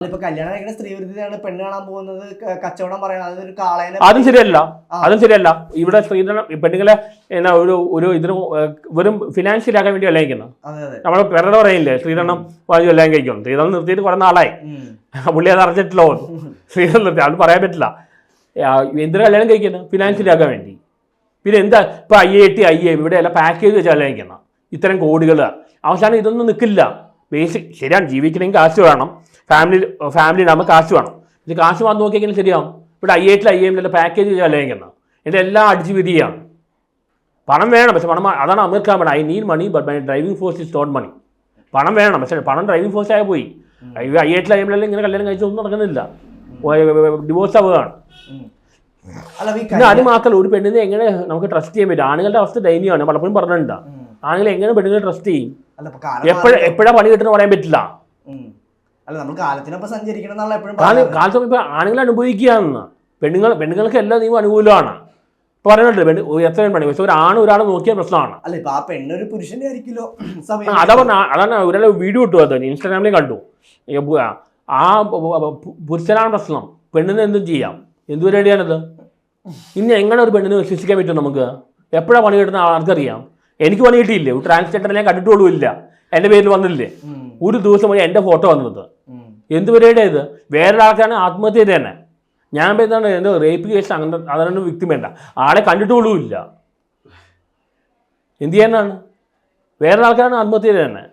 ഇപ്പൊ കല്യാണം കഴിക്കുന്ന സ്ത്രീവിരുദ്ധതയാണ് പെണ്ണ് കാണാൻ പോകുന്നത് കച്ചവടം പറയണം അതൊരു കാളേനെ അതും ശരിയല്ല ഇവിടെ സ്ത്രീധനം പെണ്ണുങ്ങളെ എന്നാ ഒരു ഇതിന് വെറും ഫിനാൻഷ്യൽ ആക്കാൻ വേണ്ടി എല്ലാം കഴിക്കുന്നത് നമ്മൾ വേറെ പറയില്ലേ സ്ത്രീധനം വാങ്ങി എല്ലാം കഴിക്കണം സ്ത്രീധനം നിർത്തിയിട്ട് കുറെ നാളായി പുള്ളി അത് അറിഞ്ഞിട്ടില്ലോ സ്ത്രീധനം നിർത്തി അത് പറയാൻ പറ്റില്ല എന്തിനാ കല്യാണം കഴിക്കുന്നത് ഫിനാൻഷ്യൽ ആക്കാൻ വേണ്ടി പിന്നെ എന്താ ഇപ്പൊ IIT ഇവിടെ എല്ലാം പാക്കേജ് വെച്ച് കല്യാണം കഴിക്കണം ഇത്തരം കോടികൾ അവസാനം ഇതൊന്നും നിൽക്കില്ല ബേസിക് ശരിയാണ് ജീവിക്കണമെങ്കിൽ കാശ് വേണം ഫാമിലി നമ്മൾ കാശ് വേണം ഇത് കാശ് വന്ന് നോക്കിയെങ്കിലും ശരിയാവും ഇവിടെ IIM പാക്കേജ് ചെയ്ത് കല്യാണിക്കുന്നത് എൻ്റെ എല്ലാം അടിച്ചു വിധിയാണ് പണം വേണം പക്ഷെ പണം അതാണ് അമീർ ഖാൻ പറയുന്നത് I need money but my driving force is not money പണം വേണം പക്ഷേ പണം ഡ്രൈവിംഗ് ഫോഴ്സ് ആയി പോയി IIM ഇങ്ങനെ കല്യാണം കഴിച്ചൊന്നും നടക്കുന്നില്ല ഡിവോഴ്സ് ആവുകയാണ് പിന്നെ അത് മാത്രമല്ല ഒരു പെണ്ണിനെ എങ്ങനെ നമുക്ക് ട്രസ്റ്റ് ചെയ്യാൻ പറ്റും ആണുങ്ങളുടെ അവസ്ഥ ദയനീയമാണ് പലപ്പോഴും പറഞ്ഞിട്ടുണ്ട് ആണുങ്ങൾ എങ്ങനെ പെണ്ണുങ്ങളെ ട്രസ്റ്റ് ചെയ്യും എപ്പോഴാ പണി കിട്ടുന്ന പറയാൻ പറ്റില്ല കാലത്ത് ഇപ്പൊ ആണുങ്ങൾ അനുഭവിക്കുകയാണെന്ന് പെണ്ണുങ്ങൾക്ക് എല്ലാ നിയമം അനുകൂലമാണ് ഇപ്പൊ പറയുന്നുണ്ട് എത്ര പണി പക്ഷെ ഒരാൾ നോക്കിയ പ്രശ്നമാണ് അതാണ് ഒരാളെ വീഡിയോ ഇട്ടു അത് ഇൻസ്റ്റാഗ്രാമിൽ കണ്ടു ആ പുരുഷനാണ് പ്രശ്നം പെണ്ണിന് എന്തും ചെയ്യാം എന്ത് പരിപാടിയാണത് ഇനി എങ്ങനെ ഒരു പെണ്ണിനെ വിശ്വസിക്കാൻ പറ്റും നമുക്ക് എപ്പോഴാണ് പണി കിട്ടുന്ന ആർക്കറിയാം എനിക്ക് പണി കിട്ടിയില്ലേ ഒരു ട്രാൻസ്ജെൻഡർ ഞാൻ കണ്ടിട്ടുള്ളൂല്ല എൻ്റെ പേരിൽ വന്നില്ലേ ഒരു ദിവസം വഴി എൻ്റെ ഫോട്ടോ വന്നത് എന്ത് പരിപാടിയാണ് ഇത് വേറൊരാൾക്കാണ് ആത്മഹത്യ ചെയ്ത് തന്നെ ഞാൻ എന്താണ് എൻ്റെ റേപ്പ് കേസ് അങ്ങനെ അതാണ് വ്യക്തി വേണ്ട ആളെ കണ്ടിട്ടുള്ളൂല്ല എന്ത് ചെയ്യാനാണ് വേറൊരാൾക്കാണ് ആത്മഹത്യ ചെയ്ത് തന്നെ